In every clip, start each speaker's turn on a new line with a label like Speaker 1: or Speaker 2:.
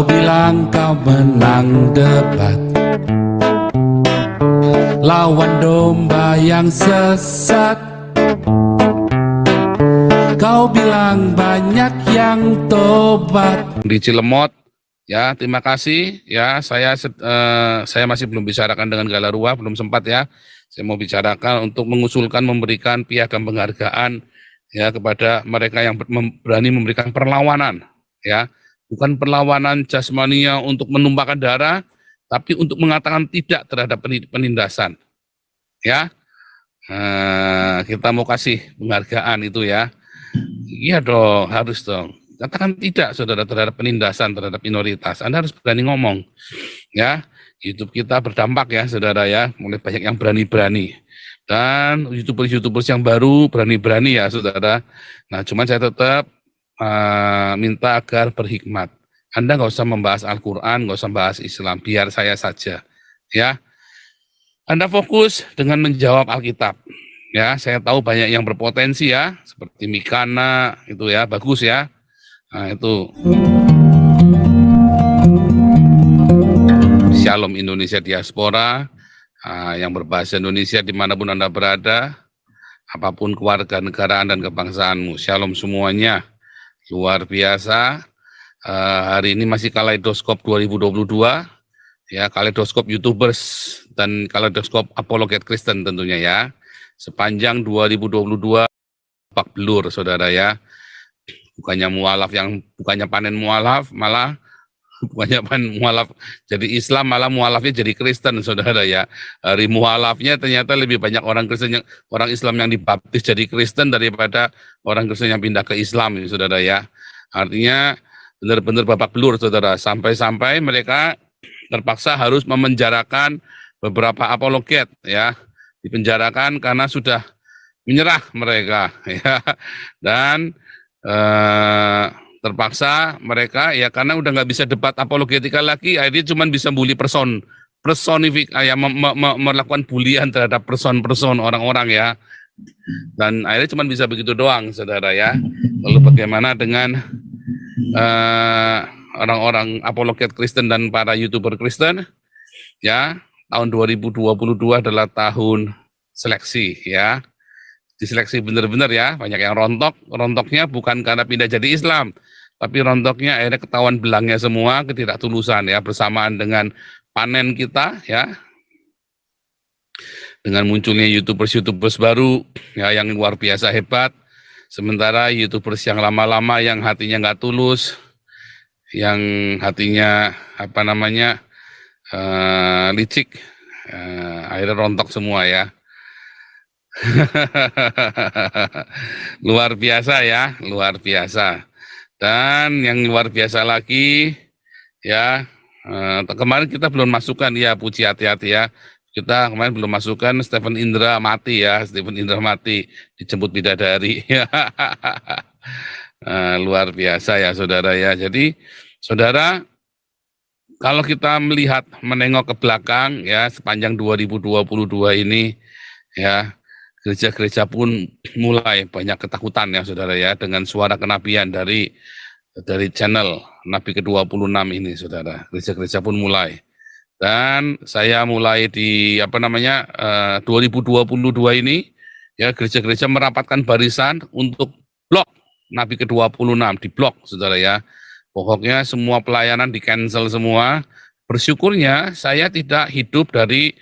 Speaker 1: Kau bilang kau menang debat, lawan domba yang sesat. Kau bilang banyak yang tobat. Di Cilemot, ya terima kasih. Ya saya masih belum bicarakan dengan Galarua, belum sempat ya. Saya mau bicarakan untuk mengusulkan memberikan piagam penghargaan ya kepada mereka yang berani memberikan perlawanan, ya bukan perlawanan jasmania untuk menumpahkan darah, tapi untuk mengatakan tidak terhadap penindasan, ya. Kita mau kasih penghargaan itu ya. Iya dong, harus dong. Katakan tidak, saudara, terhadap penindasan terhadap minoritas. Anda harus berani ngomong, ya. YouTube kita berdampak ya, saudara ya. Mulai banyak yang berani-berani. Dan YouTubers yang baru berani-berani ya, saudara. Nah, cuman saya tetap minta agar berhikmat. Anda nggak usah membahas Al-Quran, nggak usah bahas Islam, biar saya saja, ya. Anda fokus dengan menjawab Alkitab. Ya, saya tahu banyak yang berpotensi ya, seperti Mikana itu ya, bagus ya. Nah, itu. Shalom Indonesia Diaspora, yang berbahasa Indonesia dimanapun Anda berada, apapun kewarganegaraan dan kebangsaanmu. Shalom semuanya, luar biasa. Hari ini masih Kaleidoskop 2022, ya Kaleidoskop YouTubers dan Kaleidoskop Apologet Kristen tentunya ya. Sepanjang 2022 bak belur, saudara ya. Bukannya panen mualaf, malah bukannya panen mualaf jadi Islam, malah mualafnya jadi Kristen, saudara ya. Hari mualafnya ternyata lebih banyak orang Islam yang dibaptis jadi Kristen daripada orang Kristen yang pindah ke Islam, saudara ya. Artinya benar-benar babak belur, saudara. Sampai-sampai mereka terpaksa harus memenjarakan beberapa apologet ya. Dipenjarakan karena sudah menyerah mereka ya, dan terpaksa mereka ya karena udah nggak bisa debat apologetika lagi, akhirnya cuma bisa bully melakukan bulian terhadap person orang-orang ya, dan akhirnya cuma bisa begitu doang, saudara ya. Lalu bagaimana dengan orang-orang apologet Kristen dan para YouTuber Kristen ya? Tahun 2022 adalah tahun seleksi ya. Diseleksi benar-benar ya, banyak yang rontoknya bukan karena pindah jadi Islam, tapi rontoknya akhirnya ketahuan belangnya semua, ketidaktulusan ya, bersamaan dengan panen kita ya. Dengan munculnya YouTubers baru ya yang luar biasa hebat, sementara YouTubers yang lama-lama yang hatinya nggak tulus, yang hatinya licik, akhirnya rontok semua ya. Luar biasa ya, luar biasa. Dan yang luar biasa lagi ya, kemarin kita belum masukkan ya, puji hati-hati ya. Kita kemarin belum masukkan Stephen Indra mati ya, Stephen Indra mati dijemput bidadari. Luar biasa ya, saudara ya. Jadi saudara, kalau kita menengok ke belakang ya, sepanjang 2022 ini ya, gereja-gereja pun mulai banyak ketakutan ya, saudara ya, dengan suara kenabian dari channel Nabi ke-26 ini, saudara. Gereja-gereja pun mulai. Dan saya mulai di 2022 ini ya, gereja-gereja merapatkan barisan untuk blok Nabi ke-26, di blok, saudara ya. Pokoknya semua pelayanan di cancel semua. Bersyukurnya saya tidak hidup dari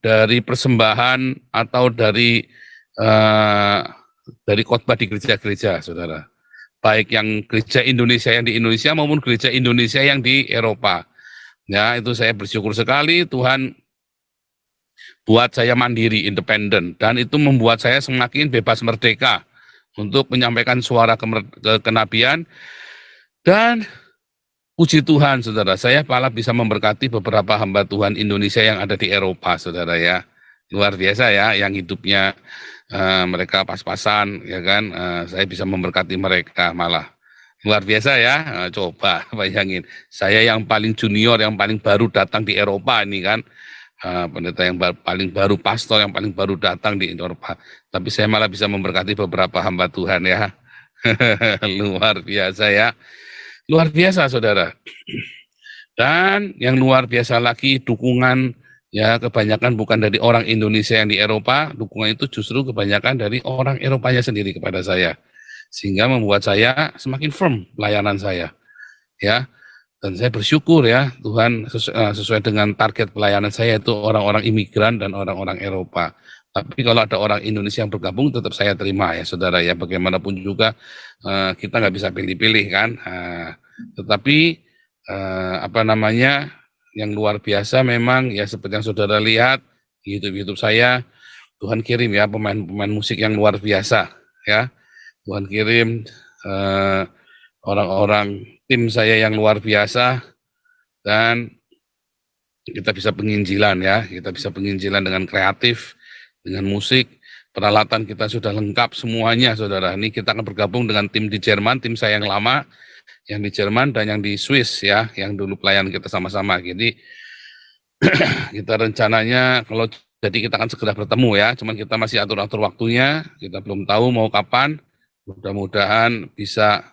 Speaker 1: dari persembahan atau dari khotbah di gereja-gereja, saudara. Baik yang gereja Indonesia yang di Indonesia maupun gereja Indonesia yang di Eropa. Ya, itu saya bersyukur sekali Tuhan buat saya mandiri, independen, dan itu membuat saya semakin bebas merdeka untuk menyampaikan suara kenabian. Dan puji Tuhan, saudara, saya malah bisa memberkati beberapa hamba Tuhan Indonesia yang ada di Eropa, saudara ya. Luar biasa ya, yang hidupnya mereka pas-pasan, ya kan. Saya bisa memberkati mereka malah. Luar biasa ya, coba bayangin. Saya yang paling junior, yang paling baru datang di Eropa ini kan. Pendeta yang paling baru, pastor yang paling baru datang di Eropa. Tapi saya malah bisa memberkati beberapa hamba Tuhan ya. Luar biasa ya. Luar biasa, saudara. Dan yang luar biasa lagi, dukungan ya kebanyakan bukan dari orang Indonesia yang di Eropa, dukungan itu justru kebanyakan dari orang Eropanya sendiri kepada saya, sehingga membuat saya semakin firm pelayanan saya, ya. Dan saya bersyukur ya Tuhan sesuai dengan target pelayanan saya itu orang-orang imigran dan orang-orang Eropa. Tapi kalau ada orang Indonesia yang bergabung tetap saya terima ya saudara ya, bagaimanapun juga kita nggak bisa pilih-pilih kan. Tetapi apa namanya, yang luar biasa memang ya seperti yang saudara lihat di YouTube saya, Tuhan kirim ya pemain-pemain musik yang luar biasa ya. Tuhan kirim orang-orang tim saya yang luar biasa, dan kita bisa penginjilan ya, kita bisa penginjilan dengan kreatif, dengan musik, peralatan kita sudah lengkap semuanya saudara. Ini kita akan bergabung dengan tim di Jerman, tim saya yang lama, yang di Jerman dan yang di Swiss ya, yang dulu pelayan kita sama-sama. Jadi kita rencananya kalau jadi kita akan segera bertemu ya, cuman kita masih atur-atur waktunya, kita belum tahu mau kapan, mudah-mudahan bisa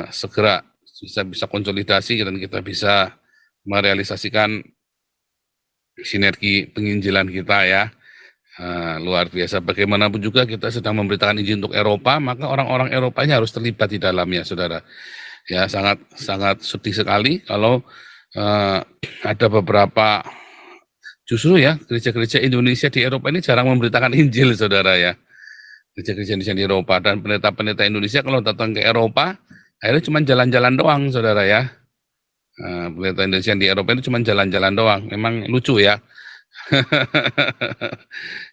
Speaker 1: segera bisa konsolidasi dan kita bisa merealisasikan sinergi penginjilan kita ya. Luar biasa, bagaimanapun juga kita sedang memberitakan Injil untuk Eropa, maka orang-orang Eropanya harus terlibat di dalamnya saudara ya. Sangat sedih sekali kalau ada beberapa justru ya gereja-gereja Indonesia di Eropa ini jarang memberitakan Injil saudara ya. Gereja-gereja Indonesia di Eropa dan pendeta-pendeta Indonesia kalau datang ke Eropa akhirnya cuma jalan-jalan doang saudara ya. Pendeta Indonesia di Eropa itu cuma jalan-jalan doang, memang lucu ya.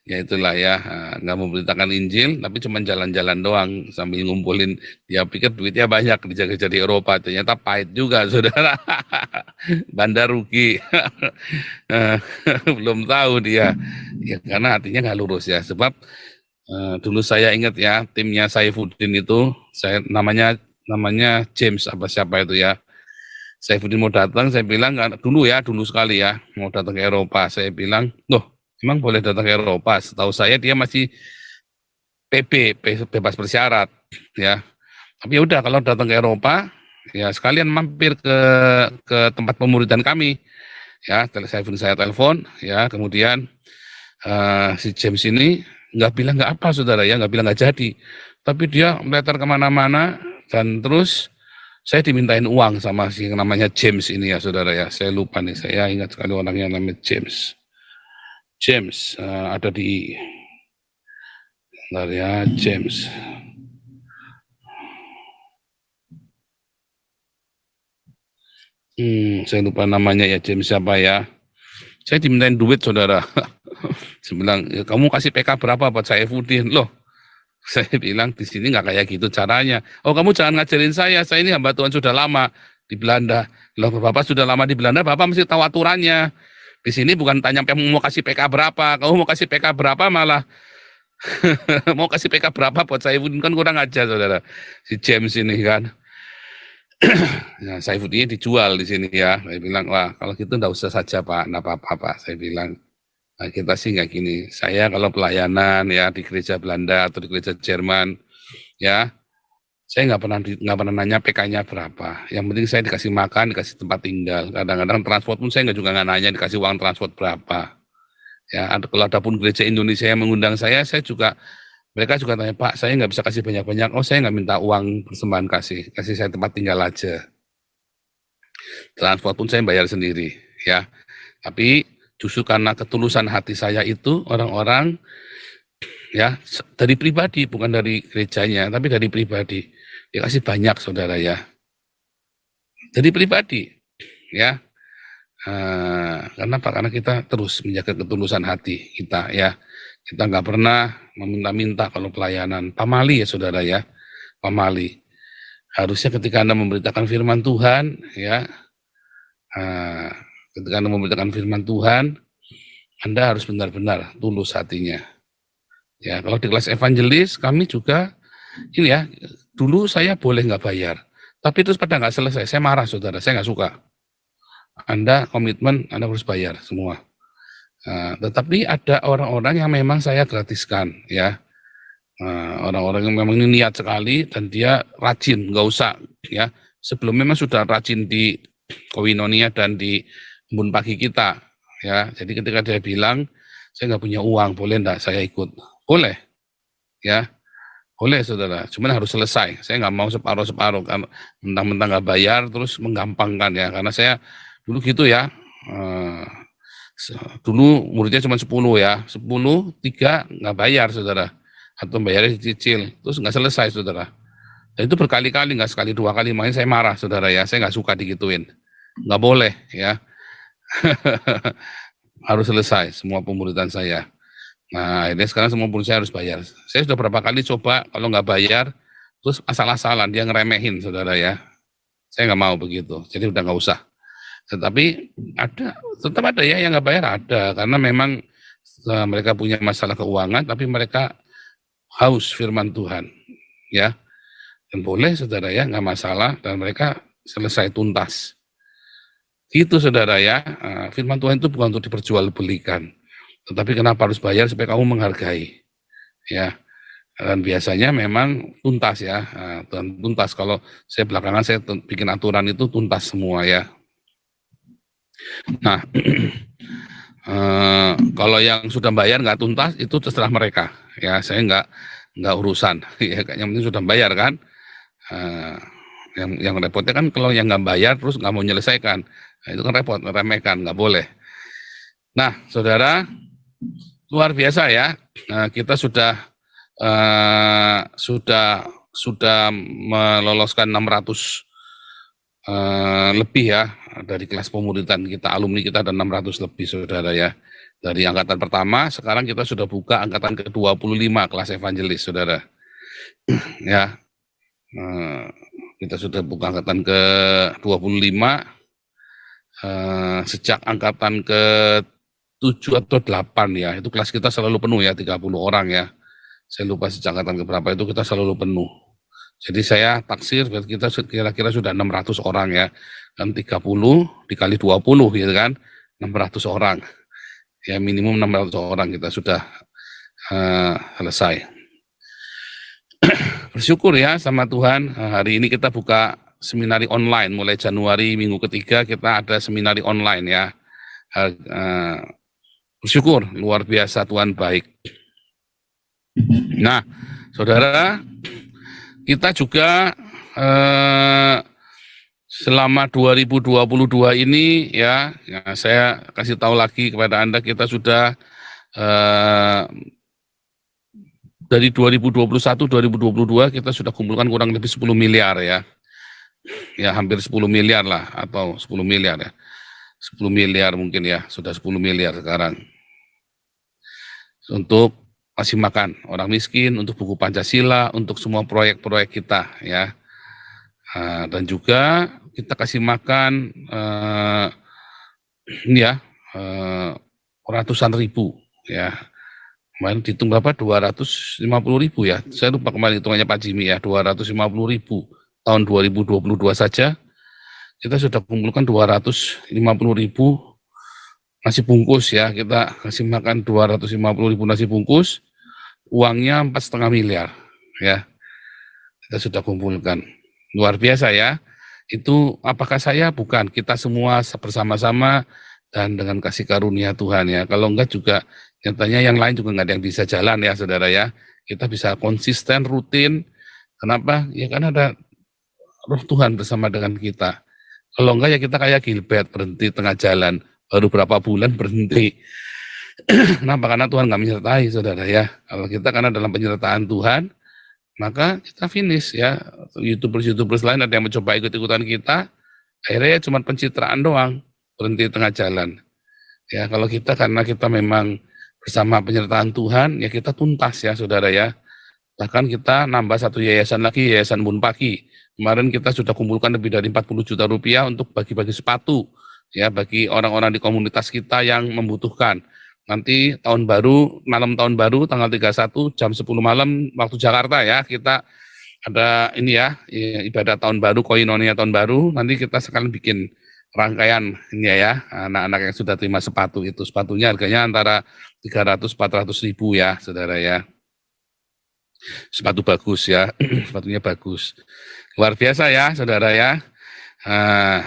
Speaker 1: Ya itulah ya, nggak memberitakan Injil tapi cuma jalan-jalan doang sambil ngumpulin, dia pikir duitnya banyak gereja-gereja di Eropa, ternyata pahit juga saudara. Bandar rugi. Belum tahu dia ya, karena hatinya nggak lurus ya. Sebab dulu saya ingat ya, timnya Saifuddin itu, saya namanya James apa siapa itu ya. Saifuddin mau datang, saya bilang dulu sekali ya, mau datang ke Eropa. Saya bilang, loh, emang boleh datang ke Eropa? Setahu saya dia masih PB, bebas bersyarat ya. Tapi ya udah, kalau datang ke Eropa, ya sekalian mampir ke tempat pemuridan kami ya. Saya telepon ya, kemudian si James ini nggak bilang nggak apa saudara ya, nggak bilang nggak jadi, tapi dia meletar kemana-mana. Dan terus saya dimintain uang sama si yang namanya James ini ya saudara ya. Saya lupa nih, saya ingat sekali orangnya namanya James ada di bentar ya, James saya lupa namanya ya, James siapa ya. Saya dimintain duit saudara. Saya bilang, ya, kamu kasih PK berapa buat Saifuddin? Loh, saya bilang di sini nggak kayak gitu caranya. Oh, kamu jangan ngajarin saya ini hamba Tuhan sudah lama di Belanda. Loh, Bapak sudah lama di Belanda, Bapak mesti tahu aturannya. Di sini bukan tanya mau kasih PK berapa, kamu mau kasih PK berapa malah mau kasih PK berapa buat Saifuddin, kan kurang aja saudara. Si James ini kan. Nah, Saifuddin dijual di sini ya. Saya bilang, wah kalau gitu enggak usah saja Pak, enggak apa-apa Pak. Saya bilang, nah, kita sih nggak gini. Saya kalau pelayanan ya di gereja Belanda atau di gereja Jerman, ya saya nggak pernah nanya PK-nya berapa. Yang penting saya dikasih makan, dikasih tempat tinggal. Kadang-kadang transport pun saya juga nggak nanya dikasih uang transport berapa. Ya, kalau ada pun gereja Indonesia yang mengundang saya juga, mereka juga tanya, Pak, saya nggak bisa kasih banyak-banyak. Oh, saya nggak minta uang persembahan, kasih saya tempat tinggal aja. Transport pun saya bayar sendiri, ya. Tapi justru karena ketulusan hati saya itu, orang-orang ya dari pribadi, bukan dari gerejanya, tapi dari pribadi, dia kasih banyak saudara ya. Dari pribadi, ya. Kenapa? Karena kita terus menjaga ketulusan hati kita ya. Kita nggak pernah meminta-minta kalau pelayanan. Pamali ya saudara ya, pamali. Harusnya ketika Anda memberitakan firman Tuhan ya, ketika Anda memberitakan firman Tuhan, Anda harus benar-benar tulus hatinya. Ya, kalau di kelas evangelis kami juga ini ya, dulu saya boleh nggak bayar, tapi terus pada nggak selesai, saya marah saudara, saya nggak suka. Anda komitmen, Anda harus bayar semua. Tetapi ada orang-orang yang memang saya gratiskan ya. Orang-orang yang memang ini niat sekali dan dia rajin, nggak usah ya, sebelum memang sudah rajin di koinonia dan di embun pagi kita, ya. Jadi ketika dia bilang, saya nggak punya uang, boleh enggak saya ikut? Boleh, ya. Boleh saudara, cuman harus selesai. Saya nggak mau separuh-separuh, kan mentang-mentang nggak bayar terus menggampangkan ya. Karena saya dulu gitu ya, dulu muridnya cuma 10 ya, 10, 3 nggak bayar saudara, atau bayarnya dicicil, terus nggak selesai saudara. Dan itu berkali-kali, nggak sekali 2 kali, makanya saya marah saudara ya, saya nggak suka digituin. Nggak boleh ya, harus selesai semua pemuridan saya. Nah akhirnya sekarang semua murid saya harus bayar. Saya sudah berapa kali coba, kalau nggak bayar, terus asal-asalan, dia ngeremehin saudara ya. Saya nggak mau begitu, jadi udah nggak usah. Tetapi tetap ada ya yang nggak bayar, ada, karena memang mereka punya masalah keuangan, tapi mereka haus firman Tuhan, ya. Dan boleh saudara ya, nggak masalah, dan mereka selesai tuntas. Itu saudara ya, firman Tuhan itu bukan untuk diperjualbelikan, tetapi kenapa harus bayar supaya kamu menghargai, ya. Dan biasanya memang tuntas ya, dan tuntas. Kalau saya belakangan saya bikin aturan itu tuntas semua ya. Nah, kalau yang sudah bayar nggak tuntas itu terserah mereka, ya. Saya nggak urusan, ya. Yang penting sudah bayar kan. Yang repotnya kan kalau yang nggak bayar terus nggak mau menyelesaikan, nah, itu kan repot, meremehkan, nggak boleh. Nah, saudara, luar biasa ya. Kita sudah meloloskan 600 lebih ya, dari kelas pemuridan kita, alumni kita ada 600 lebih saudara ya. Dari angkatan pertama, sekarang kita sudah buka angkatan ke-25 kelas evangelis saudara. Ya, kita sudah buka angkatan ke-25, sejak angkatan ke-7 atau 8 ya, itu kelas kita selalu penuh ya, 30 orang ya. Saya lupa sejak angkatan keberapa itu kita selalu penuh. Jadi saya taksir kita kira-kira sudah 600 orang ya, kan 30 dikali 20 gitu kan, 600 orang. Ya minimum 600 orang kita sudah selesai. Bersyukur ya sama Tuhan, hari ini kita buka seminari online, mulai Januari minggu ketiga kita ada seminari online ya. Bersyukur, luar biasa, Tuhan baik. Nah, saudara, kita juga selama 2022 ini ya, saya kasih tahu lagi kepada Anda, kita sudah dari 2021-2022 kita sudah kumpulkan kurang lebih 10 miliar ya. Ya hampir 10 miliar lah, atau 10 miliar ya. 10 miliar mungkin ya, sudah 10 miliar sekarang. Untuk kasih makan orang miskin, untuk buku Pancasila, untuk semua proyek-proyek kita ya. Dan juga kita kasih makan ratusan ribu ya. Kemarin dihitung berapa? 250 ribu ya. Saya lupa kemarin hitungannya Pak Jimmy ya, 250 ribu. Tahun 2022 saja kita sudah kumpulkan 250 ribu nasi bungkus ya. Kita kasih makan 250 ribu nasi bungkus, uangnya 4,5 miliar ya. Kita sudah kumpulkan. Luar biasa ya. Itu apakah saya? Bukan. Kita semua bersama-sama dan dengan kasih karunia Tuhan ya. Kalau enggak juga nyatanya yang lain juga nggak ada yang bisa jalan ya saudara ya. Kita bisa konsisten, rutin. Kenapa? Ya karena ada Roh Tuhan bersama dengan kita. Kalau enggak ya kita kayak Gilbert, berhenti tengah jalan, baru berapa bulan berhenti. Kenapa? Karena Tuhan nggak menyertai saudara ya. Kalau kita karena dalam penyertaan Tuhan, maka kita finish ya. YouTubers lain ada yang mencoba ikut-ikutan kita, akhirnya ya cuma pencitraan doang, berhenti tengah jalan. Ya kalau kita karena kita memang bersama penyertaan Tuhan, ya kita tuntas ya saudara ya. Bahkan kita nambah satu yayasan lagi, Yayasan Embun Pagi. Kemarin kita sudah kumpulkan lebih dari 40 juta rupiah untuk bagi-bagi sepatu ya bagi orang-orang di komunitas kita yang membutuhkan. Nanti tahun baru, malam tahun baru tanggal 31 jam 10 malam waktu Jakarta ya, kita ada ini ya, ibadah tahun baru, koinonia tahun baru. Nanti kita sekalian bikin rangkaian ini ya, anak-anak yang sudah terima sepatu itu. Sepatunya harganya antara 300-400 ribu ya saudara ya. Sepatu bagus ya, sepatunya bagus. Luar biasa ya saudara ya. Nah,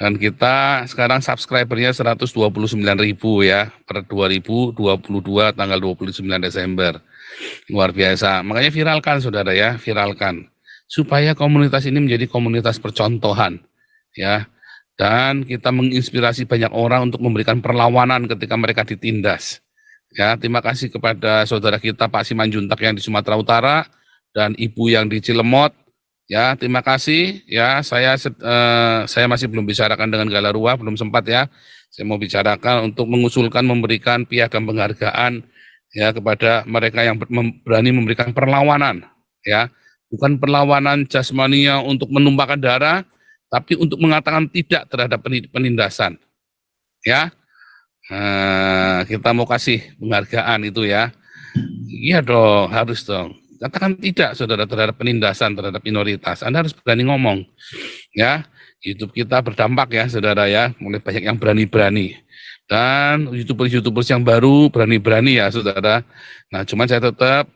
Speaker 1: dan kita sekarang subscribernya 129.000 ya per 2022 tanggal 29 Desember. Luar biasa. Makanya viralkan saudara ya, viralkan. Supaya komunitas ini menjadi komunitas percontohan ya. Dan kita menginspirasi banyak orang untuk memberikan perlawanan ketika mereka ditindas. Ya, terima kasih kepada saudara kita Pak Simanjuntak yang di Sumatera Utara dan Ibu yang di Cilemot. Ya, terima kasih. Ya, saya masih belum bicarakan dengan Galarua, belum sempat ya. Saya mau bicarakan untuk mengusulkan memberikan piagam penghargaan ya kepada mereka yang berani memberikan perlawanan ya. Bukan perlawanan jasmania untuk menumpahkan darah, tapi untuk mengatakan tidak terhadap penindasan. Ya. Kita mau kasih penghargaan itu ya. Iya dong, harus dong. Katakan tidak, saudara, terhadap penindasan terhadap minoritas. Anda harus berani ngomong, ya. YouTube kita berdampak ya, saudara ya. Mulai banyak yang berani-berani. Dan YouTubers yang baru berani-berani ya, saudara. Nah, cuman saya tetap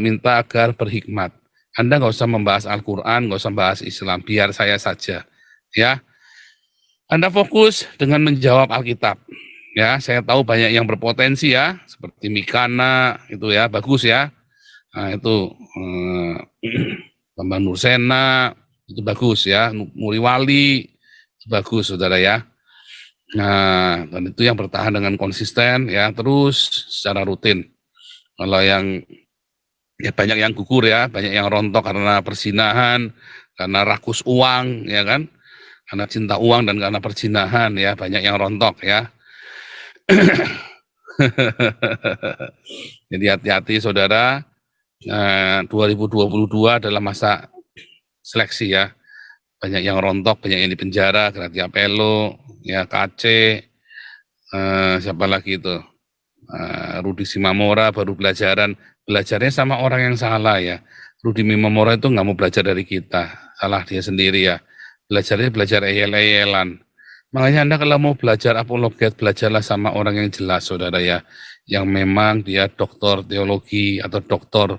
Speaker 1: minta agar berhikmat. Anda nggak usah membahas Al-Quran, nggak usah membahas Islam, biar saya saja, ya. Anda fokus dengan menjawab Alkitab. Ya, saya tahu banyak yang berpotensi ya, seperti Mikana itu ya, bagus ya. Nah, itu Bambang Nursena itu bagus ya, Muriwali itu bagus saudara ya. Nah, dan itu yang bertahan dengan konsisten ya, terus secara rutin. Kalau yang ya banyak yang gugur ya, banyak yang rontok karena persinahan, karena rakus uang ya kan, karena cinta uang dan karena perzinahan ya, banyak yang rontok ya. Jadi hati-hati saudara. 2022 adalah masa seleksi ya. Banyak yang rontok, banyak yang di penjara, Grati Apelo, ya KC, siapa lagi itu? Rudi Simamora baru belajarnya sama orang yang salah ya. Rudi Simamora itu nggak mau belajar dari kita, salah dia sendiri ya. Belajar eyel-eyelan. Makanya Anda kalau mau belajar apologet, belajarlah sama orang yang jelas, saudara ya. Yang memang dia doktor teologi atau doktor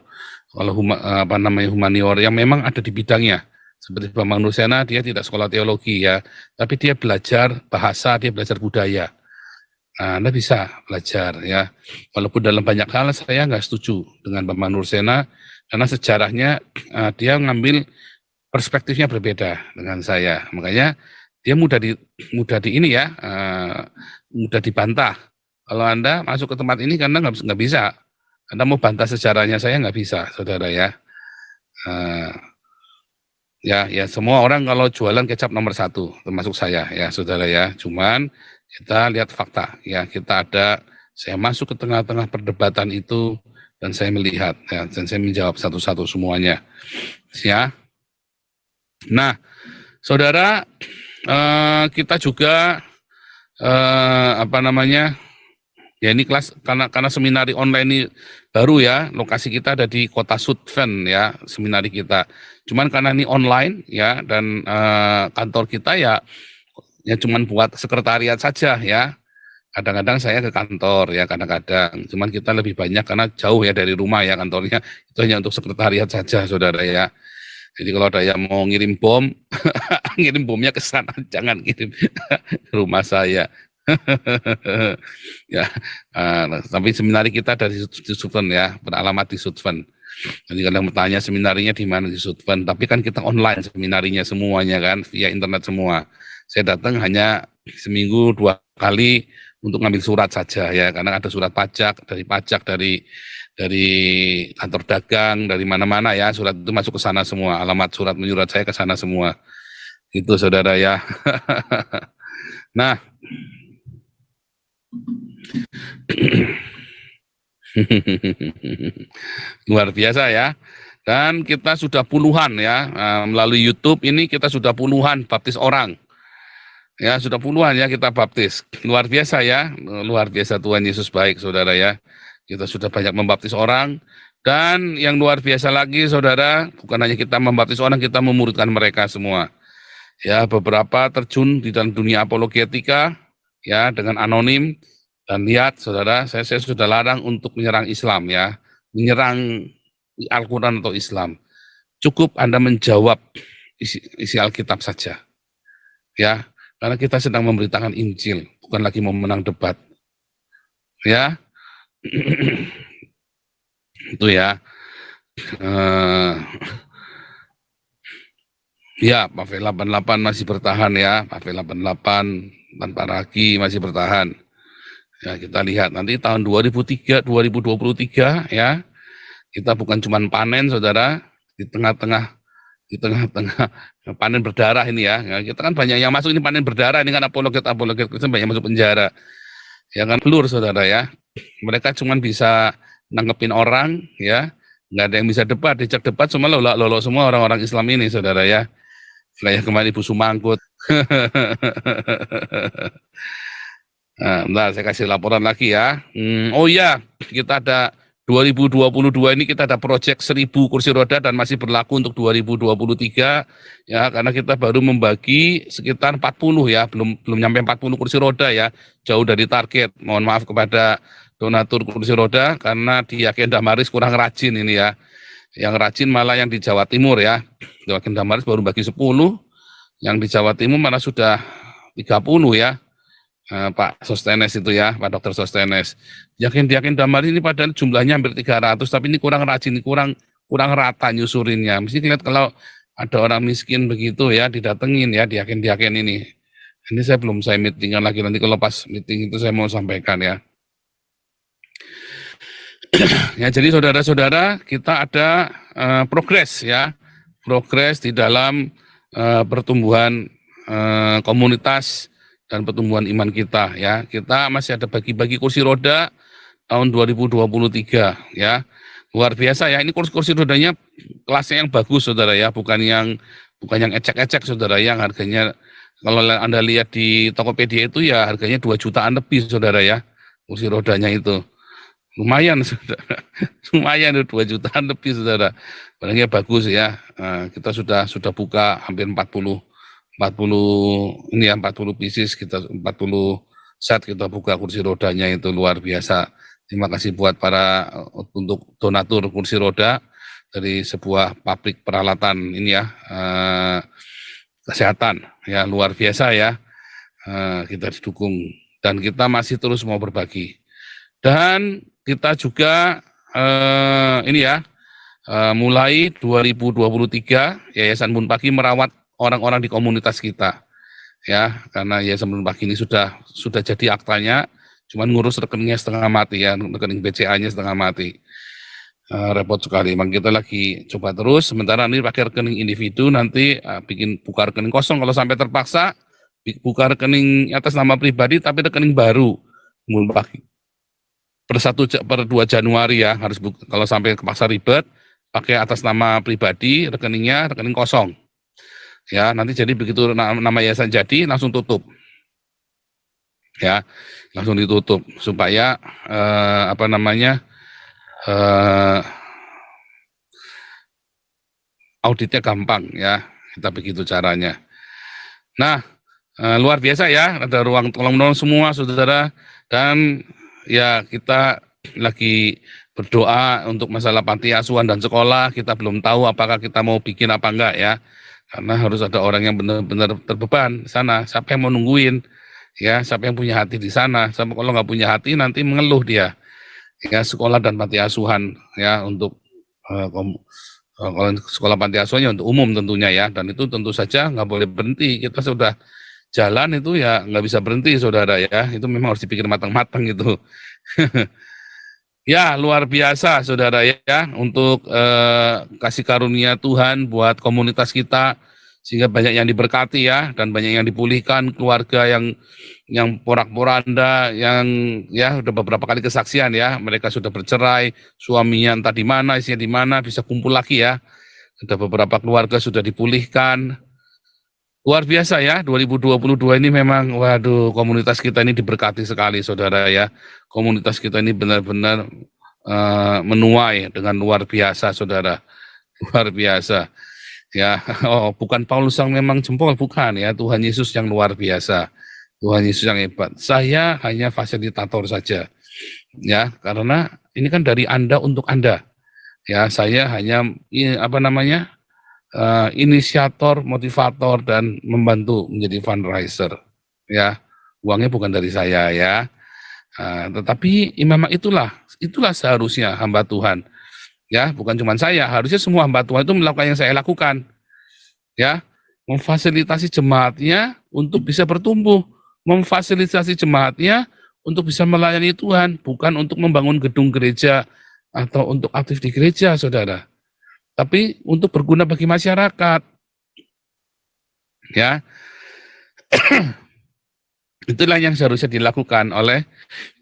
Speaker 1: kalau humaniora yang memang ada di bidangnya. Seperti Bambang Nursena, dia tidak sekolah teologi ya, tapi dia belajar bahasa, dia belajar budaya. Nah, Anda bisa belajar ya. Walaupun dalam banyak hal saya nggak setuju dengan Bambang Nursena, karena sejarahnya dia ngambil perspektifnya berbeda dengan saya. Makanya dia mudah di ini ya, mudah dibantah. Kalau Anda masuk ke tempat ini karena nggak bisa. Anda mau bantah sejarahnya saya nggak bisa, saudara ya. Ya semua orang kalau jualan kecap nomor 1, termasuk saya ya, saudara ya. Cuman kita lihat fakta ya, saya masuk ke tengah-tengah perdebatan itu dan saya melihat ya, dan saya menjawab satu-satu semuanya. Ya. Nah, saudara, kita juga ya ini kelas karena seminari online ini baru ya, lokasi kita ada di Kota Sutphen ya, seminari kita. Cuman karena ini online ya, dan kantor kita ya cuman buat sekretariat saja ya. Kadang-kadang saya ke kantor ya, kadang-kadang. Cuman kita lebih banyak karena jauh ya dari rumah ya kantornya, itu hanya untuk sekretariat saja, saudara ya. Jadi kalau ada yang mau ngirim bom, ngirim bomnya ke sana, jangan kirim ke rumah saya. Ya, tapi seminari kita dari Sutphen ya, beralamat di Sutphen. Jadi kadang bertanya seminarinya di mana di Sutphen, tapi kan kita online seminarinya semuanya kan, via internet semua. Saya datang hanya seminggu 2 kali untuk ngambil surat saja ya, karena ada surat pajak dari kantor dagang, dari mana-mana ya, surat itu masuk ke sana semua, alamat surat menyurat saya ke sana semua. Itu saudara ya. Nah, luar biasa ya. Dan kita sudah puluhan ya, melalui YouTube ini kita sudah puluhan baptis orang. Ya, sudah puluhan ya kita baptis. Luar biasa ya, luar biasa, Tuhan Yesus baik, saudara ya. Kita sudah banyak membaptis orang, dan yang luar biasa lagi, saudara, bukan hanya kita membaptis orang, kita memuridkan mereka semua. Ya, beberapa terjun di dalam dunia apologetika, ya, dengan anonim. Dan lihat, saudara, saya sudah larang untuk menyerang Islam ya, menyerang Al-Quran atau Islam. Cukup Anda menjawab isi Alkitab saja. Ya, karena kita sedang memberitakan Injil, bukan lagi mau menang debat. Ya, itu ya. Ya, Pavel 88 masih bertahan ya, Pavel 88 tanpa Ragi masih bertahan. Ya, kita lihat nanti tahun 2023 ya, kita bukan cuma panen saudara, di tengah-tengah panen berdarah ini ya. Kita kan banyak yang masuk ini panen berdarah, ini kan apologet Kristen banyak masuk penjara. Ya kan pelur saudara ya. Mereka cuma bisa nanggepin orang ya, nggak ada yang bisa debat, dicek debat semua lolos semua orang-orang Islam ini saudara ya. Kayak kemarin Ibu Sumangkut. Nah, saya kasih laporan lagi ya. Oh iya, kita ada 2022 ini kita ada proyek 1000 kursi roda dan masih berlaku untuk 2023 ya, karena kita baru membagi sekitar 40 ya, belum nyampe 40 kursi roda ya, jauh dari target. Mohon maaf kepada donatur kursi roda karena di Yakin Damaris kurang rajin ini ya. Yang rajin malah yang di Jawa Timur ya. Di Yakin Damaris baru bagi 10, yang di Jawa Timur malah sudah 30 ya. Pak Sostenes itu ya, Pak Dokter Sostenes. Yakin Damaris ini padahal jumlahnya hampir 300, tapi ini kurang rajin, kurang rata nyusurinnya. Mesti lihat kalau ada orang miskin begitu ya, didatengin ya, di Yakin ini. Ini saya belum meetingkan lagi, nanti kalau pas meeting itu saya mau sampaikan ya. Ya, jadi saudara-saudara, kita ada progres ya, progres di dalam pertumbuhan komunitas dan pertumbuhan iman kita ya. Kita masih ada bagi-bagi kursi roda tahun 2023 ya. Luar biasa ya, ini kursi rodanya kelasnya yang bagus saudara ya, bukan yang ecek-ecek saudara, yang harganya kalau Anda lihat di Tokopedia itu ya harganya 2 jutaan lebih saudara ya, kursi rodanya itu. Lumayan saudara, lumayan 2 jutaan lebih saudara, barangnya bagus ya. Kita sudah buka hampir 40 ini ya, 40 pieces, kita 40 set kita buka kursi rodanya, itu luar biasa. Terima kasih buat untuk donatur kursi roda dari sebuah pabrik peralatan ini ya, kesehatan ya, luar biasa ya. Kita didukung dan kita masih terus mau berbagi. Dan kita juga ini ya, mulai 2023 Yayasan Bun Pagi merawat orang-orang di komunitas kita ya, karena Yayasan Bun Pagi ini sudah jadi aktanya, cuman ngurus rekeningnya setengah mati ya, rekening BCA-nya setengah mati. Repot sekali. Memang kita lagi coba terus, sementara ini pakai rekening individu, nanti buka rekening kosong kalau sampai terpaksa, buka rekening atas nama pribadi tapi rekening baru Bun Pagi. Per 2 Januari ya, harus kalau sampai kepaksa ribet, pakai atas nama pribadi, rekening kosong. Ya, nanti jadi begitu nama yayasan jadi langsung tutup. Ya, langsung ditutup supaya auditnya gampang ya, kita begitu caranya. Nah, luar biasa ya, ada ruang tolong menolong semua saudara, dan ya kita lagi berdoa untuk masalah panti asuhan dan sekolah. Kita belum tahu apakah kita mau bikin apa enggak ya, karena harus ada orang yang benar-benar terbeban di sana. Siapa yang mau nungguin ya, siapa yang punya hati di sana. Sama kalau nggak punya hati nanti mengeluh dia ya. Sekolah dan panti asuhan ya, untuk kalau sekolah panti asuhannya untuk umum tentunya ya, dan itu tentu saja nggak boleh berhenti. Kita sudah jalan itu ya nggak bisa berhenti saudara ya, itu memang harus dipikir matang-matang gitu. Ya, luar biasa saudara ya, untuk kasih karunia Tuhan buat komunitas kita, sehingga banyak yang diberkati ya, dan banyak yang dipulihkan, keluarga yang porak-poranda, yang ya udah beberapa kali kesaksian ya, mereka sudah bercerai, suaminya entah di mana, isinya di mana, bisa kumpul lagi ya. Ada beberapa keluarga sudah dipulihkan. Luar biasa ya, 2022 ini memang, waduh, komunitas kita ini diberkati sekali saudara ya. Komunitas kita ini benar-benar menuai dengan luar biasa saudara, luar biasa. Ya, bukan Paulus yang memang jempol, bukan ya, Tuhan Yesus yang luar biasa, Tuhan Yesus yang hebat. Saya hanya fasilitator saja, ya, karena ini kan dari Anda untuk Anda. Ya, saya hanya inisiator, motivator, dan membantu menjadi fundraiser. Ya, uangnya bukan dari saya ya. Tetapi memang itulah seharusnya hamba Tuhan. Ya, bukan cuma saya, harusnya semua hamba Tuhan itu melakukan yang saya lakukan. Ya, memfasilitasi jemaatnya untuk bisa bertumbuh, memfasilitasi jemaatnya untuk bisa melayani Tuhan, bukan untuk membangun gedung gereja atau untuk aktif di gereja, saudara. Tapi untuk berguna bagi masyarakat. Ya, itulah yang seharusnya dilakukan oleh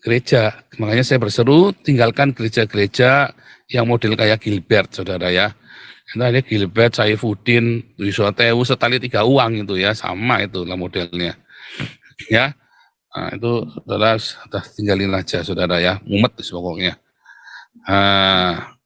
Speaker 1: gereja. Makanya saya berseru, tinggalkan gereja-gereja yang model kayak Gilbert, saudara ya. Nah, ada Gilbert, Saifuddin, Wisotewu, setali 3 uang itu ya, sama itu lah modelnya. Ya, nah, itu saudara sudah tinggalin aja, saudara ya, mumet pokoknya. Nah,